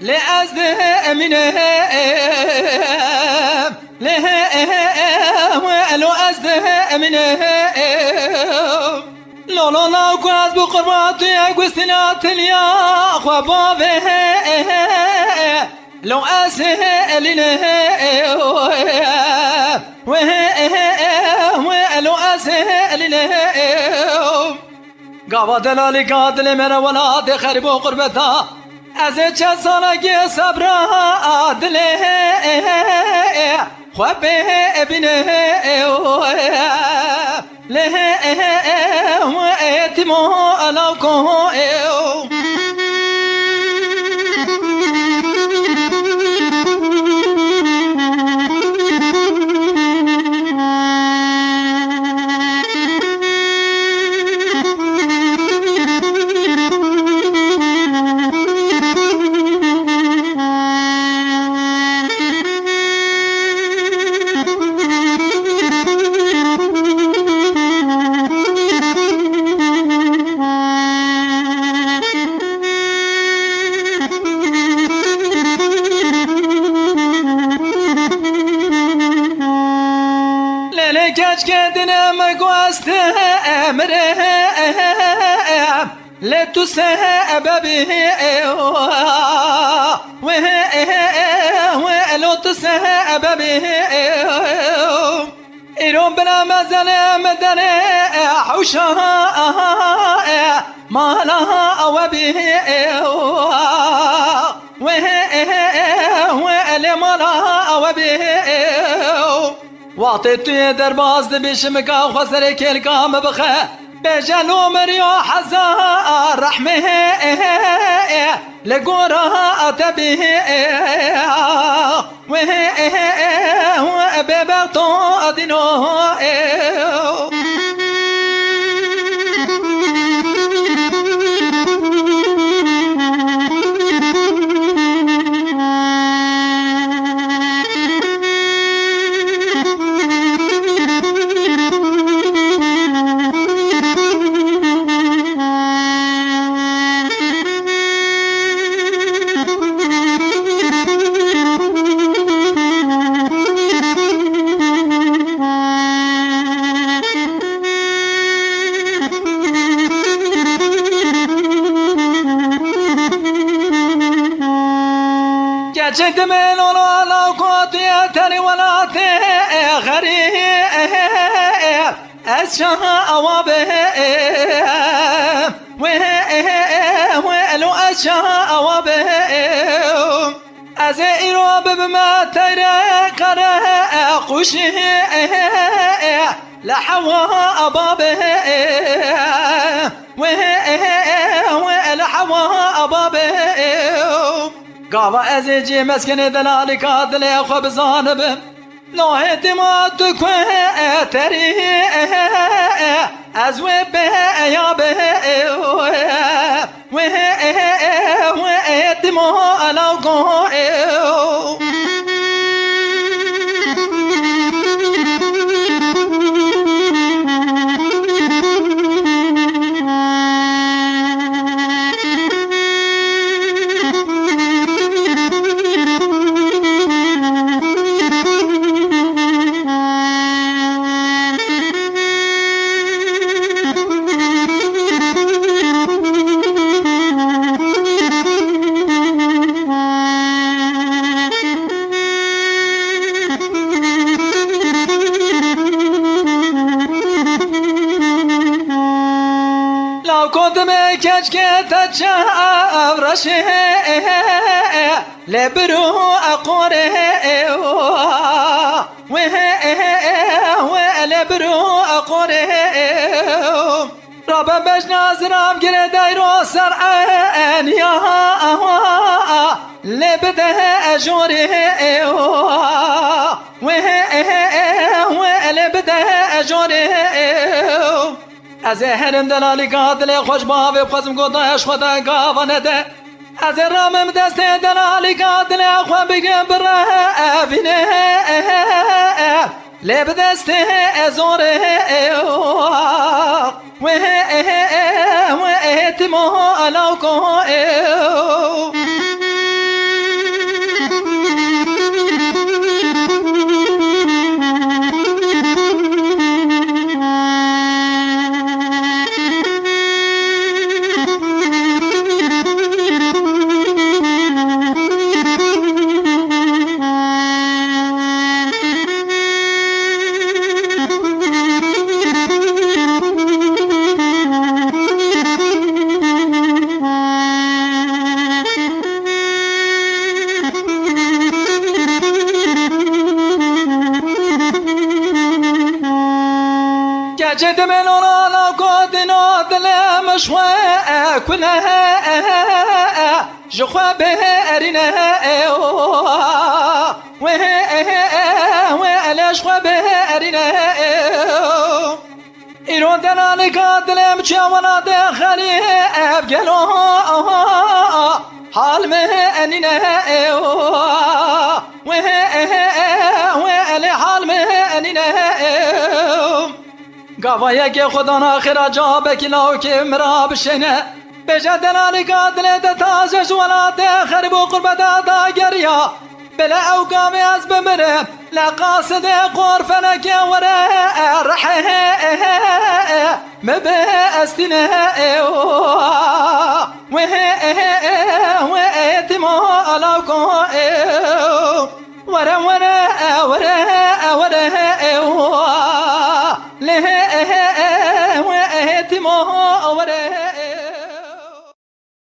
لأزده أمينه لو أزده أمينه لولا لا قاز بقرباتي أقوستنات اليا خبابه لو أسهلنه لو أسهلنه قاوا دلالي قاتل من ولاد خرب قربتا از چه سالگی صبرها دله خوابه ابنه له اتمو علاقه كاش كدنا مقواست أمره لتسبب ولو تسبب إيرون بلا مزل مدن حوشها ما لها وبه ولما لها وبه وقتی توی درباز دبیشم که خسر کل کام بخه بجلو مريو حزار رحمه لقورها أتبه وببغتو أدنوه جد من ولا قوتي تري ولا تغري أشها أوابه ولو أشها أوابه أزيرو بما ترى قرأ قشه لحوا أبابه ولحوا أبابه قاوا ازيجي مسكن دلالي قاتل اخو بزانب لو اعتماد تكوه تري ازوي به يا به واعتماد على قوه قدمي كشكي تجاورشه لبرو أقوره ولبرو أقوره رب بجناز رام گره دايرو سرعن يا لبده أجوره ولبده أجوره از هرم دلالی قاتل خوش بابی بخوزم گودایش خدا گاوانه ده از رامم دست دلالی قاتل خواه بگم بره بینه لب دست ازوره و احتمال علاقه جد من ورانا قدنا دلم شوي كلها جخوا بهرنا وعلاش خوا بهرنا ایران دنالی قدلم چوانا دخلی ابگلو حال منینه وعلی حال منینه قوایه که خدا ناخرا جابه کلاو که مرا بشنه بجدن علی قادله ده تازه جوانا ده خرب و قربت دا گریا بلا او قامی از بمره لقاصد قرفنا که وره رحه مبستنه واتما علاقه وره